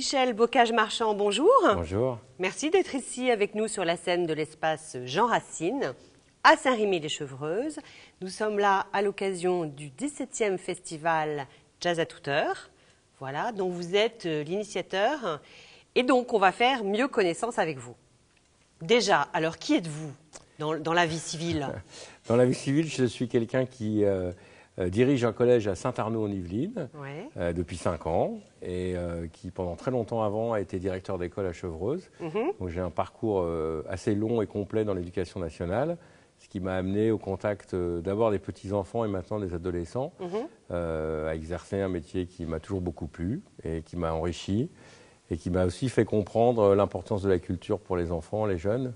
Michel Bocage-Marchand, bonjour. Bonjour. Merci d'être ici avec nous sur la scène de l'espace Jean Racine, à Saint-Rémy-les-Chevreuses. Nous sommes là à l'occasion du 17e festival Jazz à toute heure, voilà, dont vous êtes l'initiateur. Et donc, on va faire mieux connaissance avec vous. Déjà, alors, qui êtes-vous dans la vie civile? Dans la vie civile, je suis quelqu'un qui dirige un collège à Saint-Arnaud-en-Yvelines depuis 5 ans et qui, pendant très longtemps avant, a été directeur d'école à Chevreuse. Donc, j'ai un parcours assez long et complet dans l'éducation nationale, ce qui m'a amené au contact d'abord des petits-enfants et maintenant des adolescents, à exercer un métier qui m'a toujours beaucoup plu et qui m'a enrichi et qui m'a aussi fait comprendre l'importance de la culture pour les enfants, les jeunes.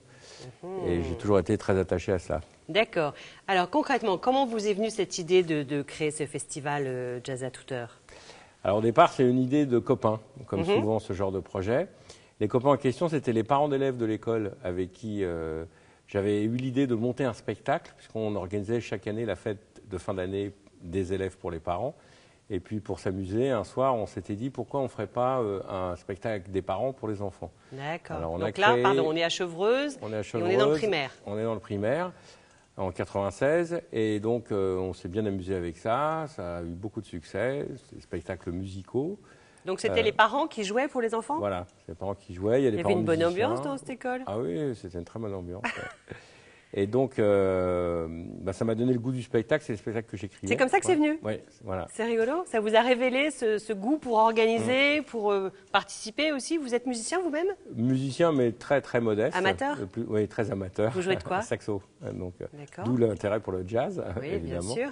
Et j'ai toujours été très attaché à cela. D'accord. Alors concrètement, comment vous est venue cette idée de créer ce festival Jazz à toute heure? Alors au départ, c'est une idée de copains, comme souvent ce genre de projet. Les copains en question, c'était les parents d'élèves de l'école avec qui j'avais eu l'idée de monter un spectacle, puisqu'on organisait chaque année la fête de fin d'année des élèves pour les parents. Et puis pour s'amuser, un soir, on s'était dit pourquoi on ne ferait pas un spectacle des parents pour les enfants. D'accord. Donc là, on est à Chevreuse, et on est dans le primaire. On est dans le primaire, en 96, et donc on s'est bien amusé avec ça. Ça a eu beaucoup de succès, des spectacles musicaux. Donc c'était les parents qui jouaient pour les enfants? Voilà, c'est les parents qui jouaient. Il y avait une bonne ambiance dans cette école? Ah oui, c'était une très bonne ambiance. Et donc, ça m'a donné le goût du spectacle, c'est le spectacle que j'écrivais. C'est comme ça que c'est venu? Oui, voilà. C'est rigolo? Ça vous a révélé ce goût pour organiser, pour participer aussi? Vous êtes musicien vous-même? Musicien, mais très très modeste. Amateur? Oui, très amateur. Vous jouez de quoi? Saxo. D'où l'intérêt pour le jazz, oui, évidemment. Bien sûr.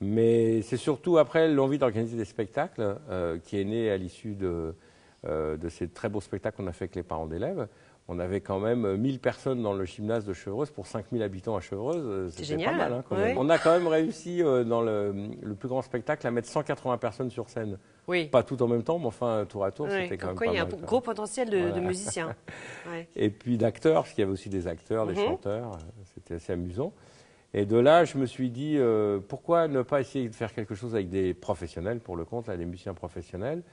Mais c'est surtout après l'envie d'organiser des spectacles qui est née à l'issue de ces très beaux spectacles qu'on a fait avec les parents d'élèves. On avait quand même 1000 personnes dans le gymnase de Chevreuse pour 5000 habitants à Chevreuse. C'était pas mal. Quand même. On a quand même réussi dans le plus grand spectacle à mettre 180 personnes sur scène. Oui. Pas tout en même temps, mais enfin tour à tour, c'était quand même pas mal. Il y a un gros potentiel de musiciens. Et puis d'acteurs, parce qu'il y avait aussi des acteurs, des chanteurs. C'était assez amusant. Et de là, je me suis dit, pourquoi ne pas essayer de faire quelque chose avec des professionnels, pour le compte, des musiciens professionnels.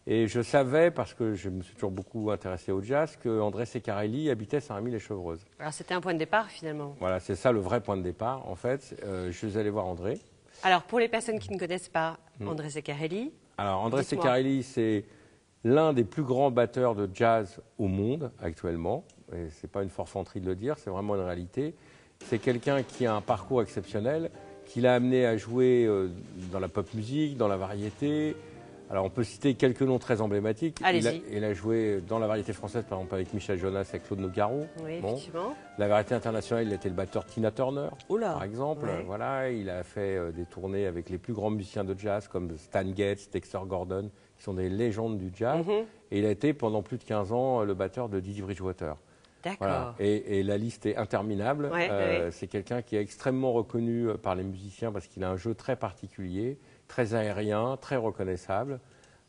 Et je savais, parce que je me suis toujours beaucoup intéressé au jazz, qu'André Ceccarelli habitait Saint-Rémy-les-Chevreuses. Alors c'était un point de départ finalement. Voilà, c'est ça le vrai point de départ en fait. Je suis allé voir André. Alors pour les personnes qui ne connaissent pas André Ceccarelli. Alors André Ceccarelli, c'est l'un des plus grands batteurs de jazz au monde actuellement. Et c'est pas une forfanterie de le dire, c'est vraiment une réalité. C'est quelqu'un qui a un parcours exceptionnel, qui l'a amené à jouer dans la pop musique, dans la variété. Alors, on peut citer quelques noms très emblématiques. Il a joué dans la variété française, par exemple, avec Michel Jonas et Claude Nougaro. Oui, effectivement. La variété internationale, il a été le batteur Tina Turner, par exemple. Oui. Voilà, il a fait des tournées avec les plus grands musiciens de jazz, comme Stan Getz, Dexter Gordon, qui sont des légendes du jazz. Et il a été, pendant plus de 15 ans, le batteur de Didi Bridgewater. D'accord. Voilà. Et la liste est interminable. C'est quelqu'un qui est extrêmement reconnu par les musiciens parce qu'il a un jeu très particulier, très aérien, très reconnaissable,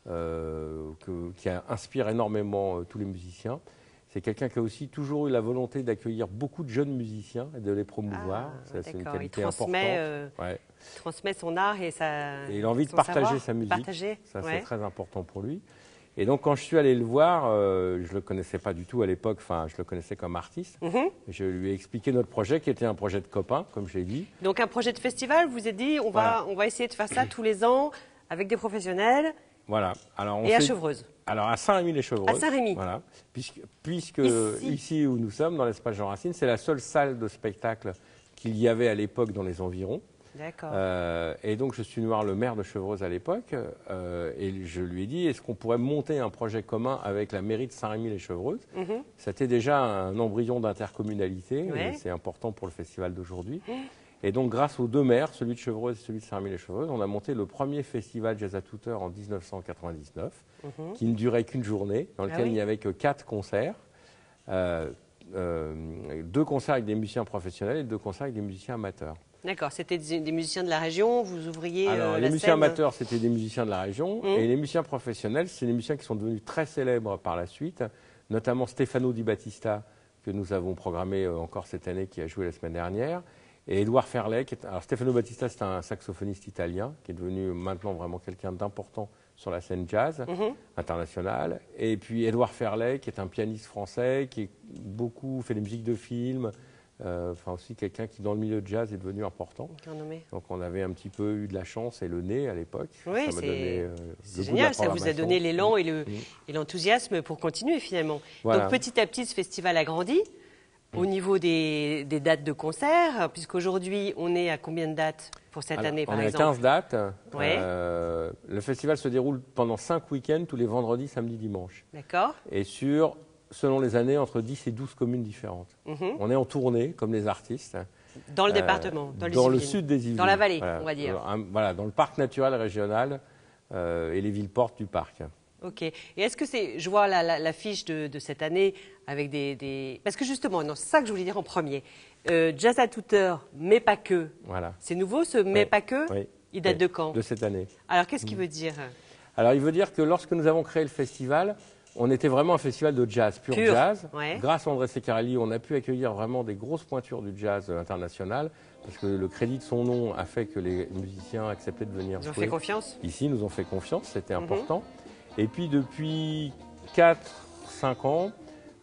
qui inspire énormément tous les musiciens. C'est quelqu'un qui a aussi toujours eu la volonté d'accueillir beaucoup de jeunes musiciens et de les promouvoir. C'est une qualité importante. Il transmet son art et il a envie de partager sa musique. Ça, c'est très important pour lui. Et donc, quand je suis allé le voir, je ne le connaissais pas du tout à l'époque, enfin, je le connaissais comme artiste. Je lui ai expliqué notre projet, qui était un projet de copains, comme je l'ai dit. Donc, un projet de festival, vous avez dit, on va essayer de faire ça tous les ans, avec des professionnels. Voilà. Alors, à Chevreuse. Alors, à Saint-Rémy-les-Chevreuses. À Saint-Rémy. Voilà. Puisque ici où nous sommes, dans l'espace Jean Racine, c'est la seule salle de spectacle qu'il y avait à l'époque dans les environs. D'accord. Et donc, je suis venu voir le maire de Chevreuse à l'époque et je lui ai dit, est-ce qu'on pourrait monter un projet commun avec la mairie de Saint-Rémy-les-Chevreuses? C'était déjà un embryon d'intercommunalité, et c'est important pour le festival d'aujourd'hui. Et donc, grâce aux deux maires, celui de Chevreuse et celui de Saint-Rémy-les-Chevreuses, on a monté le premier festival Jazz à toute heure en 1999, qui ne durait qu'une journée, dans lequel il n'y avait que 4 concerts. 2 concerts avec des musiciens professionnels et 2 concerts avec des musiciens amateurs. D'accord, c'était des musiciens de la région, vous ouvriez Alors, les musiciens amateurs, c'était des musiciens de la région, et les musiciens professionnels, c'est des musiciens qui sont devenus très célèbres par la suite, notamment Stefano Di Battista, que nous avons programmé encore cette année, qui a joué la semaine dernière, et Édouard Ferlet. Alors, Stefano Battista, c'est un saxophoniste italien, qui est devenu maintenant vraiment quelqu'un d'important sur la scène jazz internationale. Et puis Édouard Ferlet, qui est un pianiste français, qui beaucoup fait des musiques de films, enfin aussi quelqu'un qui dans le milieu de jazz est devenu important. Donc on avait un petit peu eu de la chance et le nez à l'époque. Oui, c'est génial, ça vous a donné l'élan et l'enthousiasme pour continuer finalement. Voilà. Donc petit à petit ce festival a grandi au niveau des dates de concert, puisqu'aujourd'hui on est à combien de dates pour cette année par exemple? On est à 15 dates. Ouais. Le festival se déroule pendant 5 week-ends, tous les vendredis, samedis, dimanches. D'accord. Et selon les années, entre 10 et 12 communes différentes. On est en tournée, comme les artistes. Dans le département, dans le sud des Yvelines. Dans la vallée, on va dire. Voilà, dans le parc naturel régional et les villes portes du parc. Ok. Et est-ce que c'est, je vois la fiche de cette année avec des... Parce que justement, c'est ça que je voulais dire en premier. Jazz à toute heure, mais pas que. Voilà. C'est nouveau ce mais pas que. Oui. Il date de quand? De cette année. Alors qu'est-ce qu'il veut dire? Alors il veut dire que lorsque nous avons créé le festival, on était vraiment un festival de jazz, pur jazz. Ouais. Grâce à André Ceccarelli, on a pu accueillir vraiment des grosses pointures du jazz international, parce que le crédit de son nom a fait que les musiciens acceptaient de venir jouer. Ils ont fait confiance. Ici, nous ont fait confiance, c'était important. Et puis depuis 4-5 ans,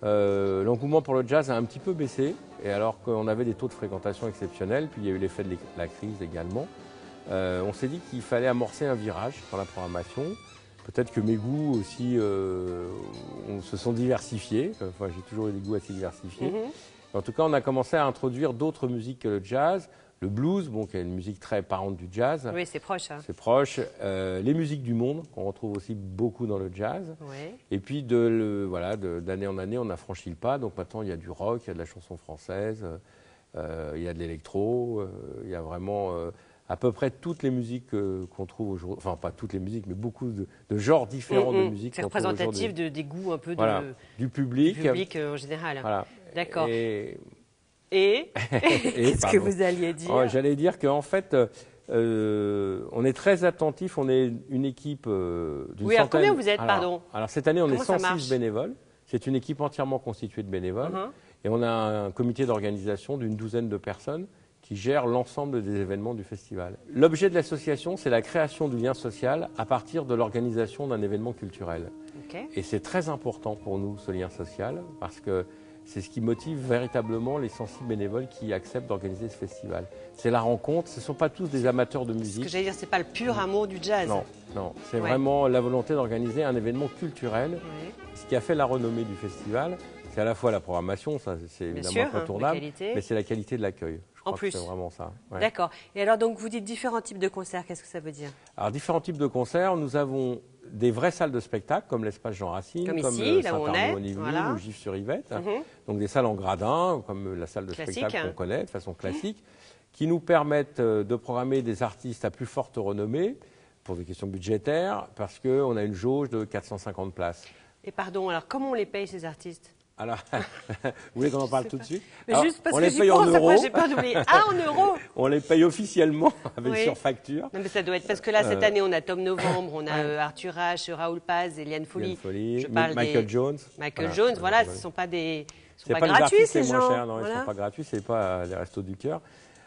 l'engouement pour le jazz a un petit peu baissé, et alors qu'on avait des taux de fréquentation exceptionnels, puis il y a eu l'effet de la crise également, on s'est dit qu'il fallait amorcer un virage dans la programmation. Peut-être que mes goûts aussi se sont diversifiés. Enfin, j'ai toujours eu des goûts assez diversifiés. En tout cas, on a commencé à introduire d'autres musiques que le jazz. Le blues, bon, qui est une musique très parente du jazz. Oui, c'est proche. Hein. C'est proche. Les musiques du monde, qu'on retrouve aussi beaucoup dans le jazz. Oui. Et puis, d'année en année, on a franchi le pas. Donc maintenant, il y a du rock, il y a de la chanson française, il y a de l'électro, il y a vraiment... à peu près toutes les musiques qu'on trouve aujourd'hui, enfin pas toutes les musiques, mais beaucoup de genres différents de musique. C'est représentatif des goûts un peu du public. Du public en général. Voilà. D'accord. Et qu'est-ce que vous alliez dire? J'allais dire qu'en fait, on est très attentifs, on est une équipe d'une centaine. Oui, alors combien vous êtes, pardon? Alors cette année, on est 106 bénévoles. C'est une équipe entièrement constituée de bénévoles. Et on a un comité d'organisation d'une douzaine de personnes qui gère l'ensemble des événements du festival. L'objet de l'association, c'est la création du lien social à partir de l'organisation d'un événement culturel. Okay. Et c'est très important pour nous, ce lien social, parce que c'est ce qui motive véritablement les 106 bénévoles qui acceptent d'organiser ce festival. C'est la rencontre, ce ne sont pas tous des amateurs de musique. Ce que j'allais dire, ce n'est pas le pur amour du jazz. Non, c'est vraiment la volonté d'organiser un événement culturel. Ce qui a fait la renommée du festival, c'est à la fois la programmation, ça c'est évidemment incontournable, mais c'est la qualité de l'accueil. En plus. C'est vraiment ça. Ouais. D'accord. Et alors, donc, vous dites différents types de concerts, qu'est-ce que ça veut dire? Alors, différents types de concerts, nous avons des vraies salles de spectacle, comme l'espace Jean Racine, comme ici, là où on est, ou Gif-sur-Yvette. Donc, des salles en gradin, comme la salle de spectacle qu'on connaît, de façon classique, qui nous permettent de programmer des artistes à plus forte renommée, pour des questions budgétaires, parce qu'on a une jauge de 450 places. Et pardon, alors, comment on les paye, ces artistes? Alors, vous voulez qu'on en parle tout de suite? Alors, juste parce que j'y pense, après j'ai peur d'oublier. Ah, en euros? On les paye officiellement avec surfacture. Non, mais ça doit être parce que là, cette année, on a Tom Novembre, on a Arthur H, Raoul Paz, Eliane Folly. Je parle Michael Jones. Michael Jones, voilà, ce ne sont pas des... C'est pas gratuits, ces gens. Moins chers, non, ils ne sont pas gratuits, ce n'est pas les Restos du Cœur.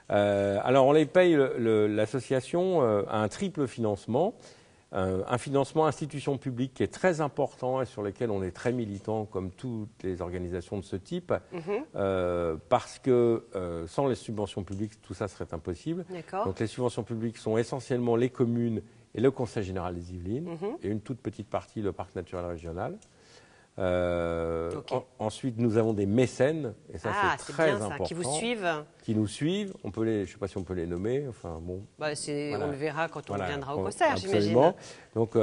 Alors, on les paye, l'association a un triple financement. Un financement institution publique qui est très important et sur lequel on est très militant, comme toutes les organisations de ce type, parce que sans les subventions publiques, tout ça serait impossible. Donc les subventions publiques sont essentiellement les communes et le Conseil général des Yvelines, et une toute petite partie le parc naturel régional. Ensuite, nous avons des mécènes, et ça c'est très important. Qui vous suivent. Qui nous suivent. On peut je ne sais pas si on peut les nommer. Enfin, bon, on le verra quand on viendra au concert, j'imagine. Donc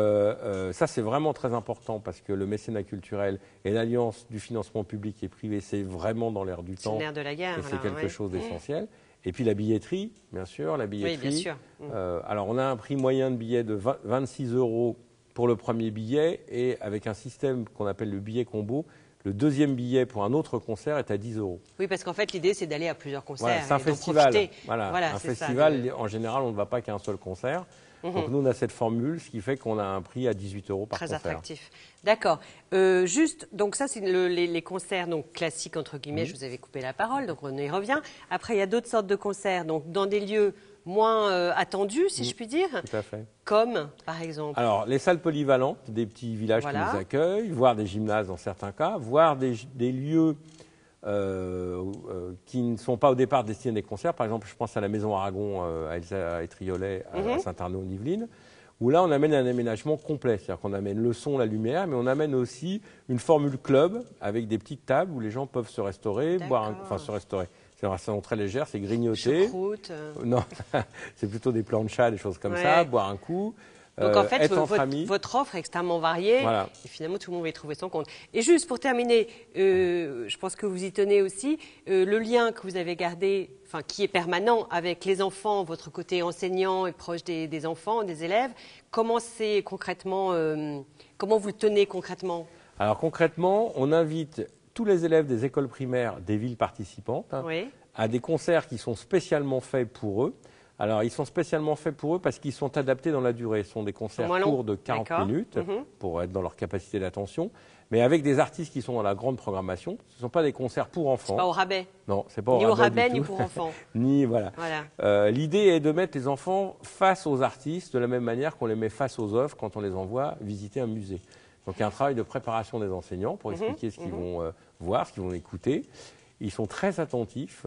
ça c'est vraiment très important parce que le mécénat culturel et l'alliance du financement public et privé, c'est vraiment dans l'air du temps. C'est l'air de la guerre. Et c'est quelque chose d'essentiel. Et puis la billetterie, bien sûr, la billetterie. Oui, bien sûr. Alors on a un prix moyen de billet de 26 € pour le premier billet, et avec un système qu'on appelle le billet combo, le deuxième billet pour un autre concert est à 10 €. Oui, parce qu'en fait, l'idée, c'est d'aller à plusieurs concerts. Voilà, c'est un festival. Un festival, en général, on ne va pas qu'à un seul concert. Donc nous, on a cette formule, ce qui fait qu'on a un prix à 18 € par concert. Très attractif. D'accord. Juste, donc ça, c'est les concerts donc, classiques, entre guillemets. Je vous avais coupé la parole, donc on y revient. Après, il y a d'autres sortes de concerts, donc dans des lieux moins attendus, si je puis dire. Tout à fait. Comme, par exemple. Alors, les salles polyvalentes, des petits villages qui nous accueillent, voire des gymnases dans certains cas, voire des lieux qui ne sont pas au départ destinés à des concerts. Par exemple, je pense à la Maison Aragon à Elsa et Triolet à Saint-Arnaud-en-Yvelines, où là, on amène un aménagement complet. C'est-à-dire qu'on amène le son, la lumière, mais on amène aussi une formule club avec des petites tables où les gens peuvent se restaurer, se restaurer. C'est une restauration très légère, c'est grignoter. Choucroute. Non, c'est plutôt des planchas, des choses comme ça, boire un coup. Donc en fait, votre offre est extrêmement variée et finalement tout le monde va y trouver son compte. Et juste pour terminer, je pense que vous y tenez aussi, le lien que vous avez gardé, enfin qui est permanent avec les enfants, votre côté enseignant et proche des enfants, des élèves, comment c'est concrètement, comment vous le tenez concrètement? Alors concrètement, on invite tous les élèves des écoles primaires des villes participantes à des concerts qui sont spécialement faits pour eux. Alors, ils sont spécialement faits pour eux parce qu'ils sont adaptés dans la durée. Ce sont des concerts courts de 40 minutes pour être dans leur capacité d'attention, mais avec des artistes qui sont dans la grande programmation. Ce ne sont pas des concerts pour enfants. C'est pas au rabais. Non, c'est pas ni au rabais, ni pour enfants. L'idée est de mettre les enfants face aux artistes de la même manière qu'on les met face aux œuvres quand on les envoie visiter un musée. Donc, il y a un travail de préparation des enseignants pour expliquer ce qu'ils vont voir, ce qu'ils vont écouter. Ils sont très attentifs.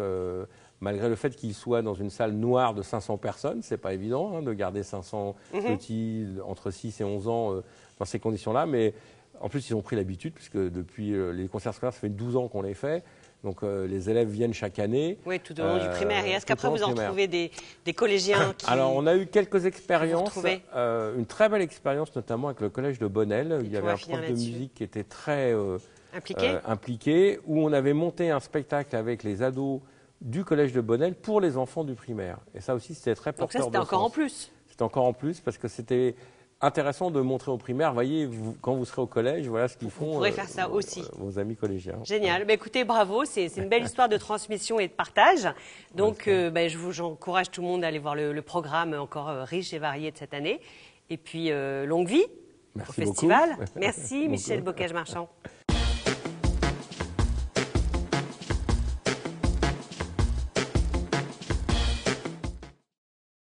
Malgré le fait qu'ils soient dans une salle noire de 500 personnes, c'est pas évident de garder 500 petits entre 6 et 11 ans dans ces conditions-là. Mais en plus, ils ont pris l'habitude, puisque depuis les concerts scolaires, ça fait 12 ans qu'on les fait. Donc les élèves viennent chaque année. Oui, tout au long du primaire. Et est-ce qu'après, vous en retrouvez des collégiens qui... Alors, on a eu quelques expériences. Une très belle expérience, notamment avec le collège de Bonnel. Il y avait un prof de musique qui était très impliqué, où on avait monté un spectacle avec les ados du collège de Bonnel pour les enfants du primaire. Et ça aussi, c'était très porteur de sens. Donc ça, c'était encore en plus. C'était encore en plus parce que c'était intéressant de montrer aux primaires, voyez, quand vous serez au collège, voilà ce qu'ils font. Vous pourrez faire ça aussi. Vos amis collégiens. Génial. Écoutez, bravo, c'est une belle histoire de transmission et de partage. Donc, j'encourage tout le monde à aller voir le programme encore riche et varié de cette année. Et puis, longue vie au festival. Merci, Michel Bocage-Marchand.